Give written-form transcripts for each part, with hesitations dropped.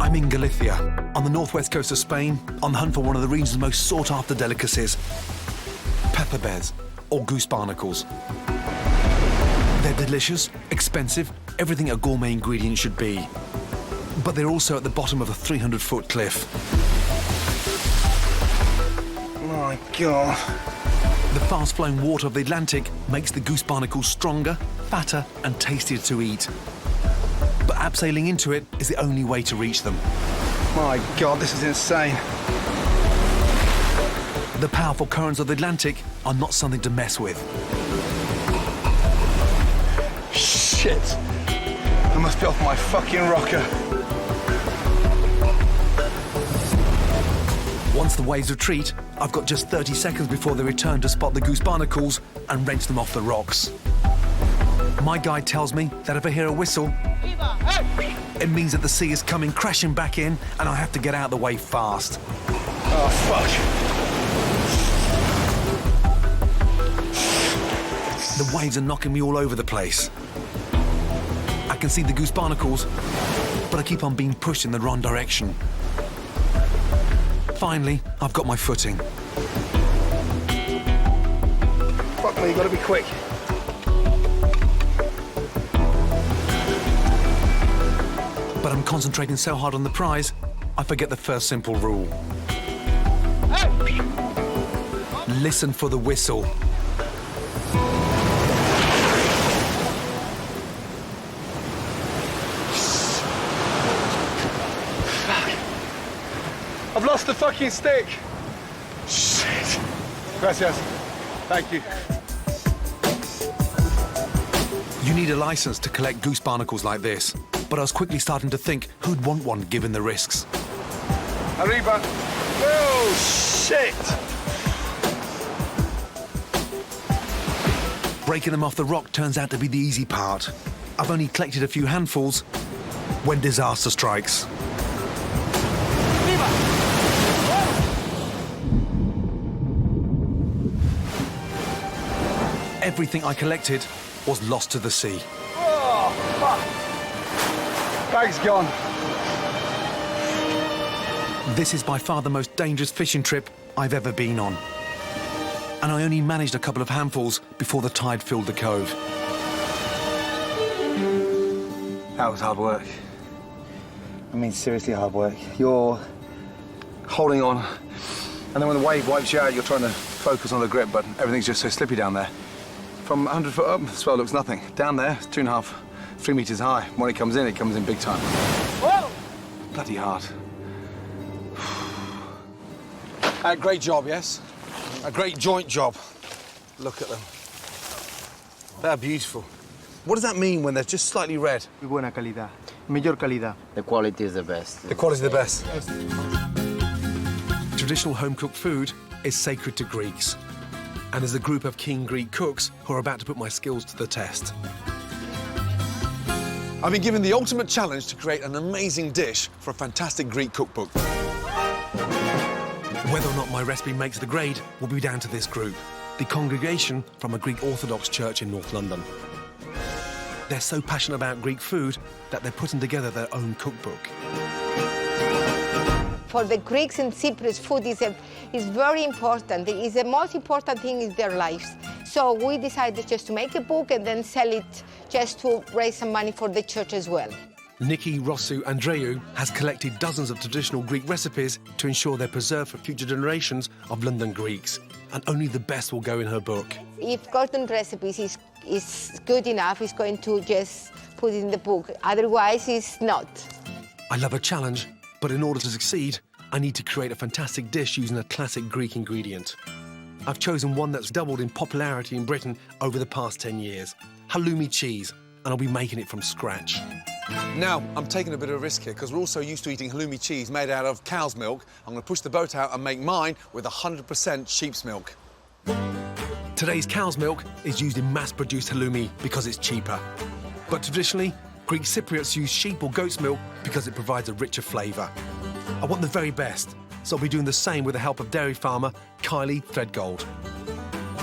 I'm in Galicia, on the northwest coast of Spain, on the hunt for one of the region's most sought-after delicacies, pepper bears, or goose barnacles. They're delicious, expensive, everything a gourmet ingredient should be. But they're also at the bottom of a 300-foot cliff. My God. The fast-flowing water of the Atlantic makes the goose barnacles stronger, fatter, and tastier to eat. But abseiling into it is the only way to reach them. My God, this is insane. The powerful currents of the Atlantic are not something to mess with. Shit. I must be off my fucking rocker. Once the waves retreat, I've got just 30 seconds before they return to spot the goose barnacles and wrench them off the rocks. My guide tells me that if I hear a whistle, it means that the sea is coming crashing back in and I have to get out of the way fast. Oh, fuck. The waves are knocking me all over the place. I can see the goose barnacles, but I keep on being pushed in the wrong direction. Finally, I've got my footing. Fuck me, you gotta be quick. But I'm concentrating so hard on the prize, I forget the first simple rule. Listen for the whistle. I've lost the fucking stick. Shit. Gracias. Thank you. You need a license to collect goose barnacles like this, but I was quickly starting to think who'd want one given the risks. Arriba. Oh, shit. Breaking them off the rock turns out to be the easy part. I've only collected a few handfuls when disaster strikes. Everything I collected was lost to the sea. Oh, fuck. Bag's gone. This is by far the most dangerous fishing trip I've ever been on. And I only managed a couple of handfuls before the tide filled the cove. That was hard work. I mean, seriously hard work. You're holding on, and then when the wave wipes you out, you're trying to focus on the grip, but everything's just so slippy down there. From 100 foot up, the swell looks nothing. Down there, it's 2.5, 3 meters high. When it comes in big time. Whoa! Bloody hard. Great job, yes? A great joint job. Look at them. They're beautiful. What does that mean when they're just slightly red? Muy buena calidad. Mejor calidad. The quality is the best. The quality's the best. Traditional home-cooked food is sacred to Greeks. And there's a group of keen Greek cooks who are about to put my skills to the test. I've been given the ultimate challenge to create an amazing dish for a fantastic Greek cookbook. Whether or not my recipe makes the grade will be down to this group, the congregation from a Greek Orthodox church in North London. They're so passionate about Greek food that they're putting together their own cookbook. For the Greeks in Cyprus, food is very important. It is the most important thing in their lives. So we decided just to make a book and then sell it just to raise some money for the church as well. Nikki Rossou Andreou has collected dozens of traditional Greek recipes to ensure they're preserved for future generations of London Greeks. And only the best will go in her book. If Gordon Recipes is good enough, he's going to just put it in the book. Otherwise, it's not. I love a challenge, but in order to succeed, I need to create a fantastic dish using a classic Greek ingredient. I've chosen one that's doubled in popularity in Britain over the past 10 years. Halloumi cheese, and I'll be making it from scratch. Now, I'm taking a bit of a risk here because we're also used to eating halloumi cheese made out of cow's milk. I'm going to push the boat out and make mine with 100% sheep's milk. Today's cow's milk is used in mass-produced halloumi because it's cheaper. But traditionally, Greek Cypriots use sheep or goat's milk because it provides a richer flavour. I want the very best, so I'll be doing the same with the help of dairy farmer Kylie Threadgold.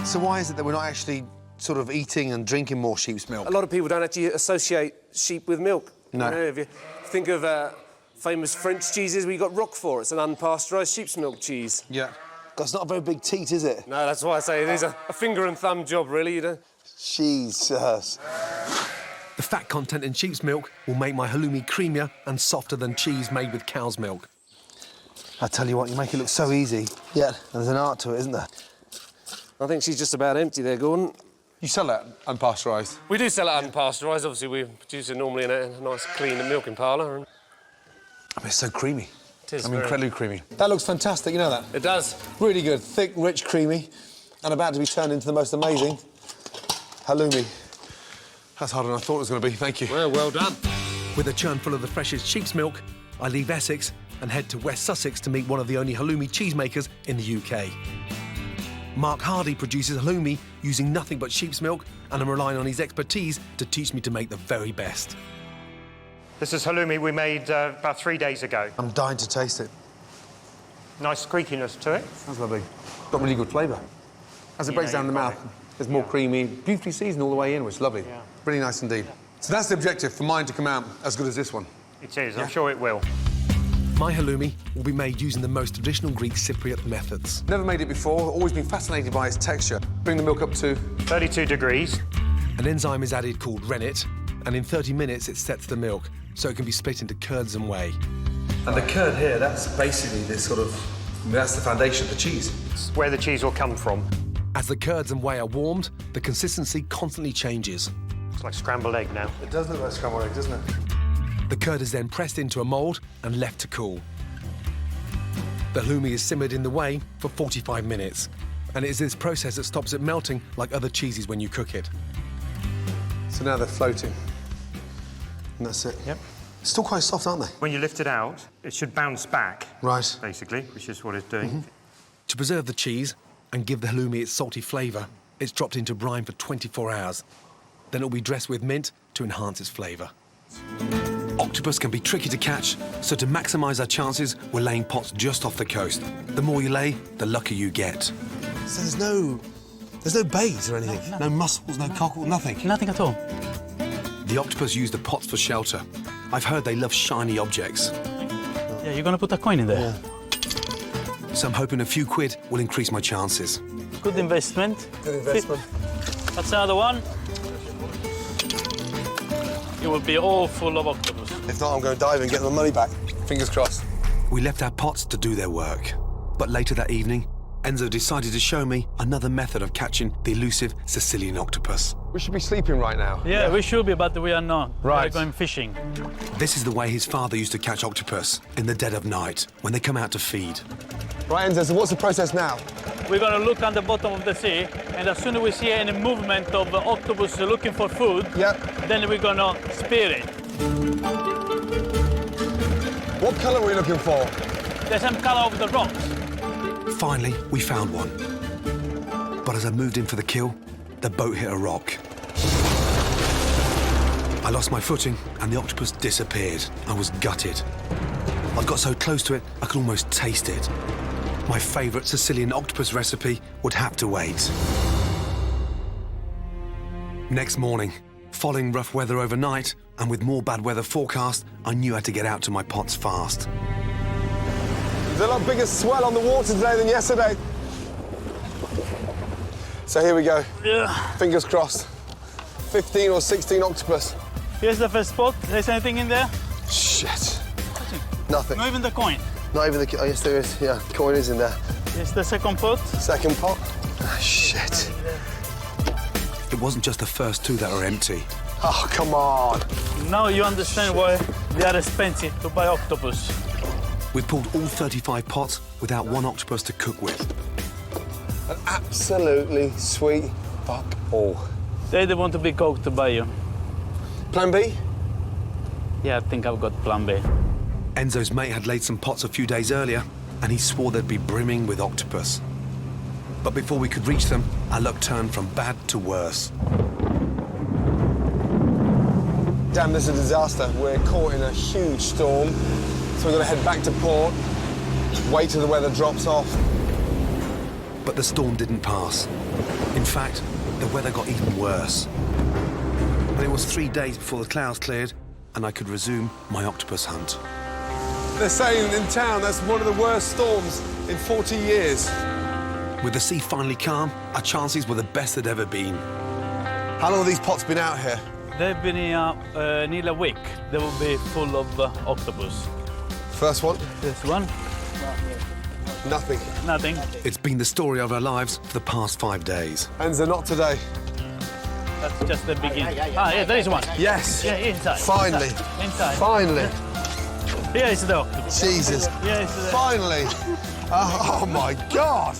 So why is it that we're not actually sort of eating and drinking more sheep's milk? A lot of people don't actually associate sheep with milk. No. You know, if you think of famous French cheeses. We got Roquefort. It's an unpasteurised sheep's milk cheese. Yeah. That's not a very big teat, is it? No, that's why I say it is a finger and thumb job, really, you know. Jesus. The fat content in sheep's milk will make my halloumi creamier and softer than cheese made with cow's milk. I tell you what, you make it look so easy. Yeah. And there's an art to it, isn't there? I think she's just about empty there, Gordon. You sell that unpasteurised? We do sell it unpasteurised. Obviously, we produce it normally in a nice, clean milking parlour. And... I mean, it's so creamy. It is Incredibly creamy. That looks fantastic, you know that? It does. Really good, thick, rich, creamy, and about to be turned into the most amazing halloumi. That's harder than I thought it was going to be, thank you. Well done. With a churn full of the freshest sheep's milk, I leave Essex and head to West Sussex to meet one of the only halloumi cheesemakers in the UK. Mark Hardy produces halloumi using nothing but sheep's milk, and I'm relying on his expertise to teach me to make the very best. This is halloumi we made about 3 days ago. I'm dying to taste it. Nice squeakiness to it. That's lovely. Got really good flavour. As it breaks down in the mouth, it's more creamy, beautifully seasoned all the way in, which is lovely. Yeah. Really nice indeed. So that's the objective, for mine to come out as good as this one. It is, I'm sure it will. My halloumi will be made using the most traditional Greek Cypriot methods. Never made it before, always been fascinated by its texture. Bring the milk up to 32 degrees. An enzyme is added called rennet, and in 30 minutes it sets the milk, so it can be split into curds and whey. And the curd here, that's basically this sort of... that's the foundation of the cheese. It's where the cheese will come from. As the curds and whey are warmed, the consistency constantly changes. It's like scrambled egg now. It does look like scrambled egg, doesn't it? The curd is then pressed into a mould and left to cool. The halloumi is simmered in the whey for 45 minutes, and it is this process that stops it melting like other cheeses when you cook it. So now they're floating. And that's it. Yep. Still quite soft, aren't they? When you lift it out, it should bounce back. Right. Basically, which is what it's doing. To preserve the cheese and give the halloumi its salty flavour, it's dropped into brine for 24 hours. Then it'll be dressed with mint to enhance its flavour. Octopus can be tricky to catch, so to maximise our chances, we're laying pots just off the coast. The more you lay, the luckier you get. So there's no bays or anything? No mussels, no cockle, nothing? Nothing at all. The octopus use the pots for shelter. I've heard they love shiny objects. Yeah, you're gonna put a coin in there. So I'm hoping a few quid will increase my chances. Good investment. Good investment. That's another one. It will be all full of octopus. If not, I'm going to dive and get my money back. Fingers crossed. We left our pots to do their work. But later that evening, Enzo decided to show me another method of catching the elusive Sicilian octopus. We should be sleeping right now. Yeah, we should be, but we are not. Right. We're going fishing. This is the way his father used to catch octopus, in the dead of night, when they come out to feed. Right, Enzo, so what's the process now? We're gonna look on the bottom of the sea, and as soon as we see any movement of the octopus looking for food, then we're gonna spear it. What colour are we looking for? The same color of the rocks. Finally, we found one. But as I moved in for the kill, the boat hit a rock. I lost my footing and the octopus disappeared. I was gutted. I got so close to it, I could almost taste it. My favourite Sicilian octopus recipe would have to wait. Next morning, following rough weather overnight and with more bad weather forecast, I knew I had to get out to my pots fast. There's a lot bigger swell on the water today than yesterday. So here we go. Yeah. Fingers crossed. 15 or 16 octopus. Here's the first spot. There's anything in there? Shit. Nothing. Not even the coin. Not even the... Oh, yes, there is. Yeah, coin is in there. Here's the second pot. Second pot. Ah, shit. It wasn't just the first two that were empty. Oh, come on. Now you understand why they are expensive to buy octopus. We pulled all 35 pots without one octopus to cook with. An absolutely sweet fuck all. They don't want to be cooked by you. Plan B? Yeah, I think I've got plan B. Enzo's mate had laid some pots a few days earlier, and he swore they'd be brimming with octopus. But before we could reach them, our luck turned from bad to worse. Damn, this is a disaster. We're caught in a huge storm, so we're going to head back to port, wait till the weather drops off. But the storm didn't pass. In fact, the weather got even worse. And it was 3 days before the clouds cleared and I could resume my octopus hunt. They're saying in town that's one of the worst storms in 40 years. With the sea finally calm, our chances were the best they'd ever been. How long have these pots been out here? They've been here nearly a week. They will be full of octopus. First one? This one, Nothing. nothing. It's been the story of our lives for the past 5 days. Enza, not today. That's just the beginning. Ah, yeah, there is one. Yes. Yeah, inside. Finally. Inside. Finally. Here is the octopus. Jesus. Here is the... Finally. Oh, my God.